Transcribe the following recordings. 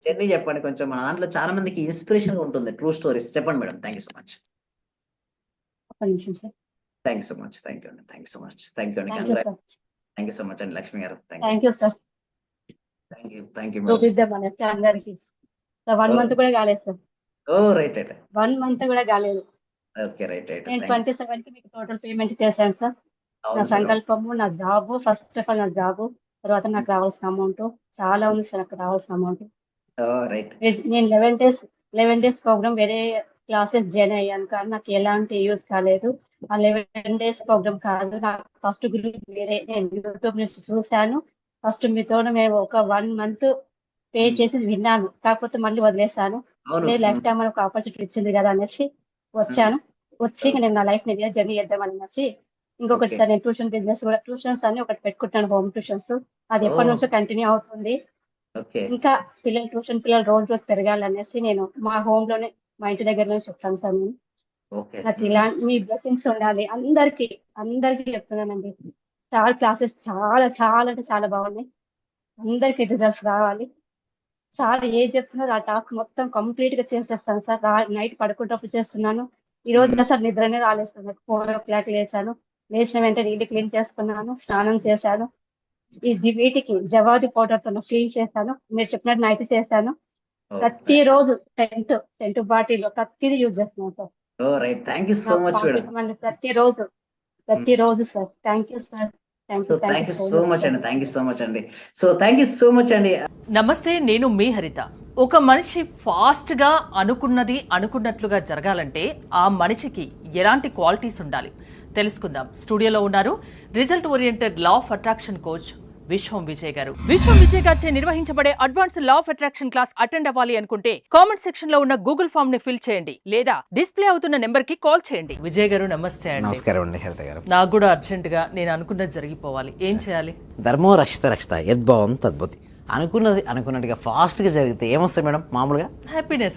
Journey చెప్పండి కొంచెం. మన దాంట్లో చాలా మందికి ఇన్‌స్పిరేషన్‌గా ఉంటుంది. ట్రూ స్టోరీస్ చెప్పండి madam. Thank you so much. ఒక్క నిమిషం sir. Thank you so much. Thank you అండి. Thank you so much. Thank you అండి. Thank you sir. Thank you so much అండి లక్ష్మి గారు. Thank you. Thank you sir. Thank you. Thank you madam. చూపిద్దాం అనేసి అందరికి. 1 oh! Month కూడా కాలేదు సార్. ఓహ్! రైట్. రైట్. 1 మంత్ కూడా కాలేదు. ఓకే. రైట్. రైట్. నేను థాంక్స్. 27కి మీకు టోటల్ పేమెంట్ చేశాను సార్. నా అవును మేడం. సంకల్పము, నా జాబు, ఫస్ట్ ఆఫ్ ఆల్ నా జాబు, తర్వాత నాకు రావాల్సిన అమౌంట్ చాలా ఉంది సార్. నాకు రావాల్సిన అమౌంట్. ఓహ్! రైట్. నేను 11 డేస్ ప్రోగ్రామ్ వేరే క్లాసెస్ జాయిన్ అయ్యాను కానీ నాకు ఎలాంటి యూజ్ కాలేదు. ఆ 11 డేస్ ప్రోగ్రామ్ కాదు, నాకు ఫస్ట్ గ్రూప్ వేరే నేను యూట్యూబ్ నుంచి చూశాను. ఫస్ట్ మీతో మేము ఒక 1 మంత్ పే చేసి విన్నాను, కాకపోతే మళ్ళీ వదిలేసాను. అవును. లైఫ్ టైం మనకు ఆపర్చునిటీ ఇచ్చింది కదా అనేసి వచ్చాను. వచ్చి నేను నా లైఫ్ ని జర్నీ చేద్దాం అనేసి ఇంకొకటి ఓకే. సార్, నేను ట్యూషన్ బిజినెస్ కూడా ట్యూషన్స్ అని ఒకటి పెట్టుకుంటాను, హోమ్ ట్యూషన్స్. అది ఎప్పటి ఓహ్! నుంచో కంటిన్యూ అవుతుంది. ఓకే. ఇంకా ట్యూషన్ పిల్లలు రోజు పెరగాలనేసి నేను మా హోమ్ లోనే, మా ఇంటి దగ్గరలోనే చెప్తాను సార్. నేను ఓకే. నాకు ఇలా మీ బ్లెస్సింగ్స్ ఉండాలి అందరికి చెప్తున్నానండి. చాలా క్లాసెస్ చాలా చాలా అంటే చాలా బాగున్నాయి. అందరికి రిజల్ట్స్ రావాలి. సార్ ఏది చెప్తున్నారో ఆ టాస్క్ మొత్తం కంప్లీట్ గా చేసేస్తాను సార్. నైట్ పడుకుంటప్పుడు చేస్తున్నాను. ఈ రోజు సార్ నిద్రనే రాలేదు సార్. నాకు 4 o'clock లేచాను. లేచిన వెంటనే ఇల్లు క్లీన్ చేసుకున్నాను, స్నానం చేశాను. వీటికి జవాది పౌడర్ తో క్లీన్ చేశాను. మీరు చెప్పినట్టు నైట్ చేశాను. ఓహ్! ప్రతిరోజు సెంటు బాటిల్ ప్రతిదీ యూజ్ చేస్తున్నాను sir. Oh! Right. Thank you నా so much madam. Pocket money ప్రతిరోజు sir. Thank you sir. So thank you so much అండి. థాంక్ యూ సో మచ్ అండి. So thank you so much అండి. నమస్తే, నేను మీ హరిత. ఒక మనిషి ఫాస్ట్గా అనుకున్నది అనుకున్నట్లుగా జరగాలంటే ఆ మనిషికి ఎలాంటి క్వాలిటీస్ ఉండాలి తెలుసుకుందాం. స్టూడియోలో ఉన్నారు result oriented law of attraction coach విశ్వం విజయ్ గారు. విశ్వం విజయ్ గారిచే నిర్వహించబడే advance law of attraction class attend అవ్వాలి అనుకుంటే కామెంట్ సెక్షన్ లో ఉన్న గూగుల్ ఫామ్ ని ఫిల్ చేయండి లేదా డిస్ప్లే అవుతున్న నెంబర్ కి కాల్ చేయండి. విజయ్ గారు నమస్తే అండి. నమస్కారం అండి హరిత గారు. నాకు కూడా అర్జెంట్ గా నేను అనుకున్నది జరిగిపోవాలి, ఏం చేయాలి? ధర్మో రక్షిత యద్భావం తద్భుతి. అనుకున్నది అనుకున్నట్టుగా ఫాస్ట్గా జరిగితే ఏమొస్తుంది మేడం? మామూలుగా హ్యాపీనెస్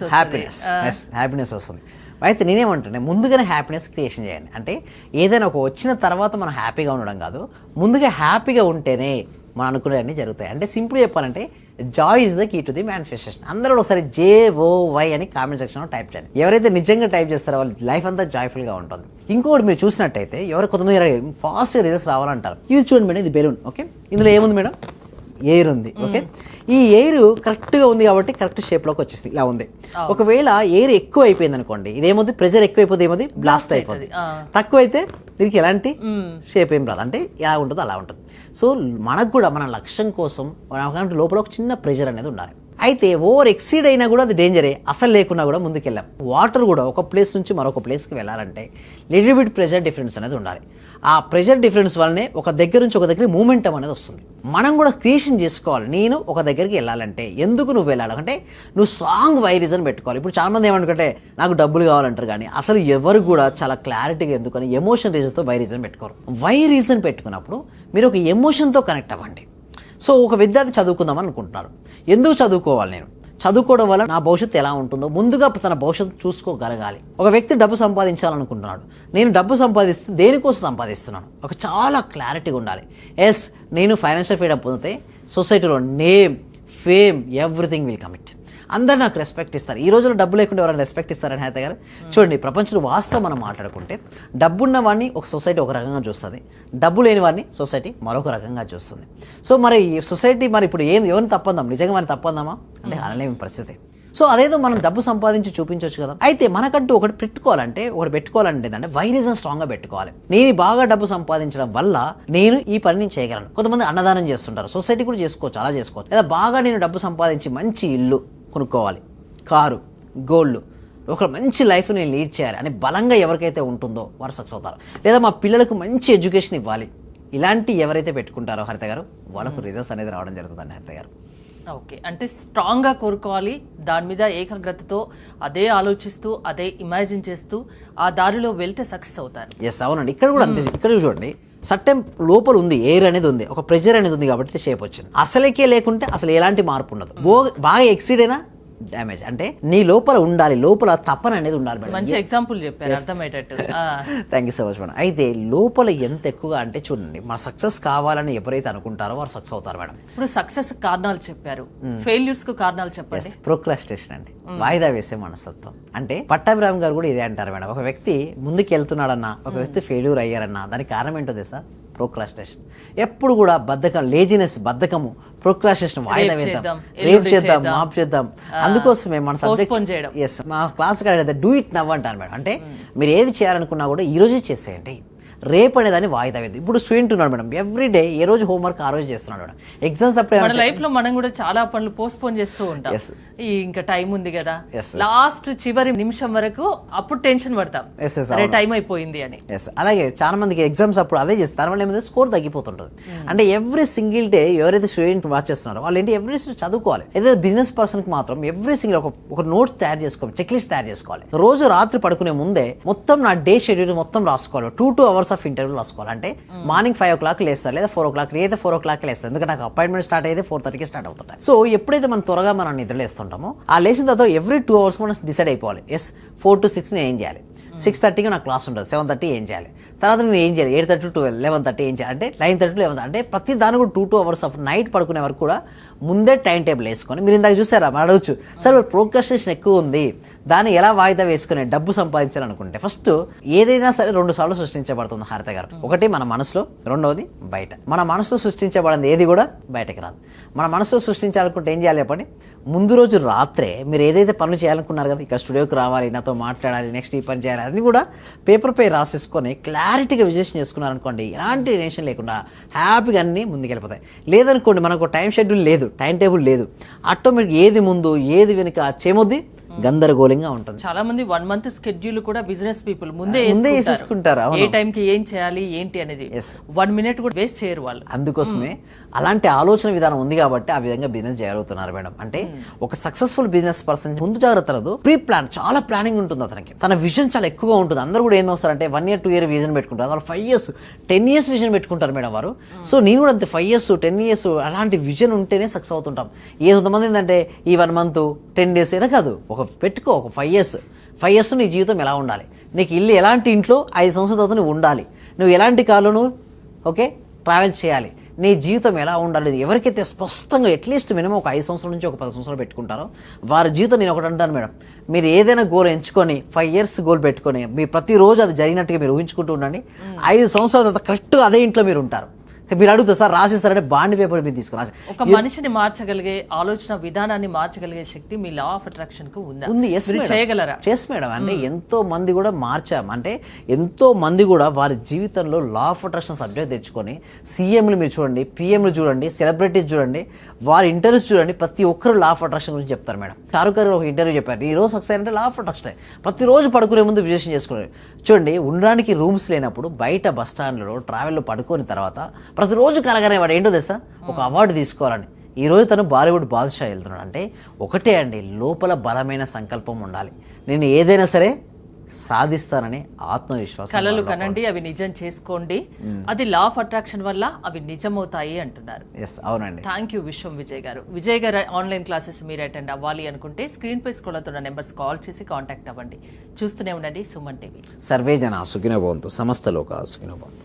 వస్తుంది. అయితే నేనేమంటున్నా, ముందుగానే హ్యాపీనెస్ క్రియేషన్ చేయండి. అంటే ఏదైనా ఒక వచ్చిన తర్వాత మనం హ్యాపీగా ఉండడం కాదు, ముందుగా హ్యాపీగా ఉంటేనే మనం అనుకునేవన్నీ జరుగుతాయి. అంటే సింపుల్ చెప్పాలంటే joy is the key to the manifestation. అందరూ ఒకసారి JOY అని కామెంట్ సెక్షన్లో టైప్ చేయండి. ఎవరైతే నిజంగా టైప్ చేస్తారో వాళ్ళ లైఫ్ అంతా జాయ్ఫుల్గా ఉంటుంది. ఇంకొకటి మీరు చూసినట్టయితే ఎవరు కొంతమంది ఫాస్ట్గా రిజల్ట్స్ రావాలంటారు. ఇది చూడండి మేడం, ఇది బెలూన్. ఓకే, ఇందులో ఏముంది మేడం? ఎయిర్ ఉంది. ఓకే, ఈ ఎయిర్ కరెక్ట్గా ఉంది కాబట్టి కరెక్ట్ షేప్లోకి వచ్చేస్తుంది, ఇలా ఉంది. ఒకవేళ ఎయిర్ ఎక్కువ అయిపోయింది అనుకోండి, ఇదేమోది ప్రెజర్ ఎక్కువైపోతే ఏమోది బ్లాస్ట్ అయిపోతుంది. తక్కువ అయితే దీనికి ఎలాంటి షేప్ ఏం రాదు, అంటే ఎలా ఉంటుందో అలా ఉంటుంది. సో మనకు కూడా మన లక్ష్యం కోసం మనకు లోపల ఒక చిన్న ప్రెజర్ అనేది ఉండాలి. అయితే ఓవర్ ఎక్సీడ్ అయినా కూడా అది డేంజరే, అసలు లేకున్నా కూడా ముందుకెళ్ళాం. వాటర్ కూడా ఒక ప్లేస్ నుంచి మరొక ప్లేస్కి వెళ్ళాలంటే లిటిల్ బిట్ ప్రెషర్ డిఫరెన్స్ అనేది ఉండాలి. ఆ ప్రెషర్ డిఫరెన్స్ వల్లనే ఒక దగ్గర నుంచి ఒక దగ్గర మూమెంటం అనేది వస్తుంది. మనం కూడా క్రియేషన్ చేసుకోవాలి. నేను ఒక దగ్గరికి వెళ్ళాలంటే ఎందుకు నువ్వు వెళ్ళాలంటే నువ్వు స్ట్రాంగ్ వై రీజన్ పెట్టుకోవాలి. ఇప్పుడు చాలామంది ఏమనుకుంటే నాకు డబ్బులు కావాలంటారు, కానీ అసలు ఎవరు కూడా చాలా క్లారిటీగా ఎందుకని ఎమోషన్ రీజన్తో వై రీజన్ పెట్టుకోరు. వై రీజన్ పెట్టుకున్నప్పుడు మీరు ఒక ఎమోషన్తో కనెక్ట్ అవ్వండి. సో ఒక విద్యార్థి చదువుకుందాం అనుకుంటున్నారు. ఎందుకు చదువుకోవాలి? నేను చదువుకోవడం వల్ల నా భవిష్యత్తు ఎలా ఉంటుందో ముందుగా తన భవిష్యత్తు చూసుకోగలగాలి. ఒక వ్యక్తి డబ్బు సంపాదించాలనుకుంటున్నాడు. నేను డబ్బు సంపాదిస్తే దేనికోసం సంపాదిస్తున్నాను, ఒక చాలా క్లారిటీగా ఉండాలి. ఎస్, నేను ఫైనాన్షియల్ ఫ్రీడమ్ పొందితే సొసైటీలో name, fame, everything will commit. అందరు నాకు రెస్పెక్ట్ ఇస్తారు. ఈ రోజుల్లో డబ్బు లేకుండా ఎవరైనా రెస్పెక్ట్ ఇస్తారని హరిత గారు చూడండి. ప్రపంచంలో వాస్తవం మనం మాట్లాడుకుంటే డబ్బున్న వాడిని ఒక సొసైటీ ఒక రకంగా చూస్తుంది, డబ్బు లేని వాడిని సొసైటీ మరొక రకంగా చూస్తుంది. సో మరి సొసైటీ మరి ఇప్పుడు ఎవరిని తప్పందాం? నిజంగా మరి తప్పందామా అంటే అనలేని పరిస్థితి. సో అదేదో మనం డబ్బు సంపాదించి చూపించవచ్చు కదా. అయితే మనకంటూ ఒకటి పెట్టుకోవాలంటే ఏంటంటే వై రీజన్ స్ట్రాంగ్గా పెట్టుకోవాలి. నేను బాగా డబ్బు సంపాదించడం వల్ల నేను ఈ పని నేను చేయగలను. కొంతమంది అన్నదానం చేస్తుంటారు, సొసైటీ కూడా చేసుకోవచ్చు, అలా చేసుకోవచ్చు. లేదా బాగా నేను డబ్బు సంపాదించి మంచి ఇల్లు కొనుక్కోవాలి, కారు, గోల్డ్, ఒక మంచి లైఫ్ నేను లీడ్ చేయాలి అని బలంగా ఎవరికైతే ఉంటుందో వారు సక్సెస్ అవుతారు. లేదా మా పిల్లలకు మంచి ఎడ్యుకేషన్ ఇవ్వాలి, ఇలాంటి ఎవరైతే పెట్టుకుంటారో హరిత గారు వాళ్ళకు రిజల్ట్స్ అనేది రావడం జరుగుతుందండి హరిత గారు. ఓకే, అంటే స్ట్రాంగ్గా కోరుకోవాలి, దాని మీద ఏకాగ్రతతో అదే ఆలోచిస్తూ అదే ఇమాజిన్ చేస్తూ ఆ దారిలో వెళ్తే సక్సెస్ అవుతారు. ఎస్, అవునండి. ఇక్కడ కూడా అంతే. ఇక్కడ చూడండి, సర్టెన్ లోపల ఉంది, ఎయిర్ అనేది ఉంది, ఒక ప్రెషర్ అనేది ఉంది కాబట్టి షేప్ వచ్చింది. అసలుకే లేకుంటే అసలు ఎలాంటి మార్పు ఉండదు. బాగా ఎక్సీడ్ అయినా డ్యామేజ్. అంటే నీ లోపల ఉండాలి, లోపల తపన అనేది ఉండాలి మేడం. మంచి ఎగ్జాంపుల్ చెప్పారు, అర్థమయ్యేటట్టు. Thank you so much madam. అయితే లోపల ఎంత ఎక్కువగా అంటే చూడండి, మన సక్సెస్ కావాలని ఎవరైతే అనుకుంటారో వారు సక్సెస్ అవుతారు మేడం. ఇప్పుడు సక్సెస్ కారణాలు చెప్పారు, ఫెయిల్యూర్స్ కు కారణాలు చెప్పండి. ప్రోక్రాస్టినేషన్ అండి, వాయిదా వేసే మనస్తత్వం. అంటే పట్టాభిరామ్ గారు కూడా ఇదే అంటారు మేడం. ఒక వ్యక్తి ముందుకు వెళ్తున్నాడన్నా, ఒక వ్యక్తి ఫెయిల్యూర్ అయ్యారన్నా దానికి కారణం ఏంటో తెలుసా? ప్రోక్రాస్టినేషన్. ఎప్పుడు కూడా బద్ధకం, లేజినెస్, బద్ధకము, ప్రోక్రాస్టినేషన్, వాయిదా వేద్దాం, రేపు చేద్దాం, మాప్ చేద్దాం. అందుకోసమే మన సబ్జెక్ట్ ఎస్ మా క్లాస్ డూ ఇట్ నవ్ అంటారు మేడం. అంటే మీరు ఏది చేయాలనుకున్నా కూడా ఈ రోజే చేసేయండి, రేపు అనేదాన్ని వాయిదా వేద్దాం. ఇప్పుడు స్టూడెంట్ ఉన్నాడు మేడం, ఎవ్రీ డే ఏ రోజు హోంవర్క్ ఆ రోజు చేస్తున్నాడు మేడం. ఎగ్జామ్స్ అప్పుడు మన లైఫ్ లో మనం కూడా చాలా పనులు పోస్ట్ పోన్ చేస్తూ ఉంటాం. ఇంకా టైం ఉంది కదా, లాస్ట్ చివరి నిమిషం వరకు అప్పుడు టెన్షన్ పడతాం, టైం అయిపోయింది అని. అలాగే చాలా మందికి ఎగ్జామ్స్ అప్పుడు అదే చేస్తారు, దానివల్ల ఏమైతే స్కోర్ తగ్గిపోతుంటుంది. అంటే ఎవ్రీ సింగిల్ డే ఎవరైతే స్టూడెంట్ వాచ్ చేస్తున్నారో వాళ్ళు ఏంటి ఎవ్రీ చదువుకోవాలి. ఏదైతే బిజినెస్ పర్సన్ కి మాత్రం ఎవ్రీ సింగిల్ ఒక నోట్స్ తయారు చేసుకోవాలి, చెక్ లిస్ట్ తయారు చేసుకోవాలి. రోజు రాత్రి పడుకునే ముందే మొత్తం నా డే షెడ్యూల్ మొత్తం రాసుకోవాలి. 2 hours ఆఫ్ ఇంటర్వ్యూ రాసుకోవాలి. అంటే మార్నింగ్ 5 o'clock లేస్తారు, లేదా 4 o'clock, లేదా 4 o'clock లేస్తారు. ఎందుకంటే నాకు అపాయింట్మెంట్ స్టార్ట్ అయితే 4:30కి స్టార్ట్ అవుతుంటాయి. సో ఎప్పుడైతే మనం త్వరగా మనం నిద్రలేస్తుంటామో ఆ లేచిన తర్వాత ఎవ్రీ 2 hours మనం డిసైడ్ అయిపోవాలి. 4 to 6 నేను ఏం చేయాలి, 6:30కి నాకు క్లాస్ ఉంటుంది, 7:30 ఏం చేయాలి, తర్వాత నేను ఏం చేయాలి, 8:30 to 12, 11:30 ఏం చేయాలి, అంటే 9:30 to 11, అంటే ప్రతి దాని కూడా 2 hours ఆఫ్ నైట్ పడుకునే వరకు కూడా ముందే టైం టేబుల్ వేసుకొని. మీరు ఇందాక చూసారా, మనం అడగచ్చు సార్ ప్రోక్రాస్టినేషన్ ఎక్కువ ఉంది, దాన్ని ఎలా వాయిదా వేసుకుని డబ్బు సంపాదించాలనుకుంటే ఫస్ట్ ఏదైనా సరే 2 సార్లు సృష్టించబడుతుంది హారిత గారు. ఒకటి మన మనసులో, రెండవది బయట. మన మనసులో సృష్టించబడింది ఏది కూడా బయటకి రాదు. మన మనసులో సృష్టించాలనుకుంటే ఏం చేయాలి చెప్పండి? ముందు రోజు రాత్రే మీరు ఏదైతే పనులు చేయాలనుకున్నారు కదా, ఇక్కడ స్టూడియోకి రావాలి, నాతో మాట్లాడాలి, నెక్స్ట్ ఈ పని చేయాలి, అది కూడా పేపర్ పై రాసేసుకొని క్లారిటీగా విజేషన్ చేసుకున్నారనుకోండి, ఎలాంటి టెన్షన్ లేకుండా హ్యాపీగా అన్నీ ముందుకెళ్ళిపోతాయి. లేదనుకోండి మనకు టైం షెడ్యూల్ లేదు, టైం టేబుల్ లేదు, ఆటోమేటిక్ ఏది ముందు ఏది వెనుక చేమొద్ది గందరగోళంగా ఉంటుంది. చాలా మంది 1 month స్కెడ్యూల్ కూడా బిజినెస్ పీపుల్ ముందే వేసేసుకుంటారు, ఏ టైంకి ఏం చేయాలి ఏంటి అనేది 1 minute కూడా వేస్ట్ చేయరు వాళ్ళు. అందుకోసమే అలాంటి ఆలోచన విధానం ఉంది కాబట్టి ఆ విధంగా బిజినెస్ జరుగుతున్నారు మేడం. అంటే ఒక సక్సెస్ఫుల్ బిజినెస్ పర్సన్ ముందు జాగ్రత్తలతో ప్రీ ప్లాన్, చాలా ప్లానింగ్ ఉంటుంది అతనికి, తన విజన్ చాలా ఎక్కువగా ఉంటుంది. అందరూ కూడా ఏం వస్తారంటే 1 year 2 year విజన్ పెట్టుకుంటారు, వాళ్ళు 5 years 10 years విజన్ పెట్టుకుంటారు మేడం వారు. సో నేను కూడా అంతే 5 years 10 years అలాంటి విజన్ ఉంటేనే సక్సెస్ అవుతుంటాం. కొంతమంది ఏంటంటే ఈ 1 month 10 days అయినా కాదు, ఒక పెట్టుకో, ఒక 5 years నీ జీవితం ఎలా ఉండాలి, నీకు ఇల్లు ఎలాంటి ఇంట్లో 5 సంవత్సరాల తర్వాత నువ్వు ఉండాలి, నువ్వు ఎలాంటి కార్లో నువ్వు ట్రావెల్ చేయాలి, నీ జీవితం ఎలా ఉండాలి. ఎవరికైతే స్పష్టంగా అట్లీస్ట్ మినిమం ఒక 5 సంవత్సరాల నుంచి ఒక 10 సంవత్సరాలు పెట్టుకుంటారో వారి జీవితం, నేను ఒకటి అంటాను మేడం, మీరు ఏదైనా గోల్ ఎంచుకొని 5 years గోల్ పెట్టుకొని మీ ప్రతిరోజు అది జరిగినట్టుగా మీరు ఊహించుకుంటూ ఉండండి. 5 సంవత్సరాల తర్వాత కరెక్ట్గా అదే ఇంట్లో మీరు ఉంటారు. మీరు అడుగుతారు సార్ రాసేస్తారంటే బాండ్ పేపర్ మీరు తీసుకురా. ఒక మనిషిని మార్చగలిగే ఆలోచన విధానాన్ని మార్చగలిగే శక్తి మీ లా ఆఫ్ అట్రాక్షన్ కు ఉందా? ఉంది. చేయగలరా? మేడం. అంటే ఎంతో మంది కూడా మార్చాం. అంటే ఎంతో మంది కూడా వారి జీవితంలో లా ఆఫ్ అట్రాక్షన్ సబ్జెక్ట్ తెచ్చుకొని సీఎంలు మీరు చూడండి, పిఎంలు చూడండి, సెలబ్రిటీస్ చూడండి, వారి ఇంటర్వ్యూస్ చూడండి, ప్రతి ఒక్కరు లా ఆఫ్ అట్రాక్షన్ గురించి చెప్తారు మేడం. షారుఖ్ గారు ఒక ఇంటర్వ్యూ చెప్పారు, ఈ రోజు సక్సెస్ అంటే లా ఆఫ్ అట్రాక్షన్. ప్రతిరోజు పడుకునే ముందు విజేషన్ చేసుకున్నారు. చూడండి, ఉండడానికి రూమ్స్ లేనప్పుడు బయట బస్ స్టాండ్లో ట్రావెల్లో పడుకుని తర్వాత ప్రతిరోజు కలగనే వాడు ఏంటో తెలుసా, ఒక అవార్డు తీసుకోవాలని. ఈరోజు తను బాలీవుడ్ బాద్షా వెళ్తున్నాడు. అంటే ఒకటే అండి, లోపల బలమైన సంకల్పం ఉండాలి, నేను ఏదైనా సరే సాధిస్తానని ఆత్మవిశ్వాసం. కలలు కనండి, అవి నిజం చేసుకోండి, అది లా ఆఫ్ అట్రాక్షన్ వల్ల అవి నిజమవుతాయి అంటున్నారు. అవునండి. థ్యాంక్ యూ విశ్వం విజయ్ గారు. విజయ్ గారు ఆన్లైన్ క్లాసెస్ మీరు అటెండ్ అవ్వాలి అనుకుంటే స్క్రీన్ పై స్క్రోల్ అవుతున్న నెంబర్స్ కాల్ చేసి కాంటాక్ట్ అవ్వండి. చూస్తూనే ఉండండి సుమన్ టీవీ. సర్వే జన సుఖినో భవంతు, సమస్త లోకా సుఖినో భవంతు.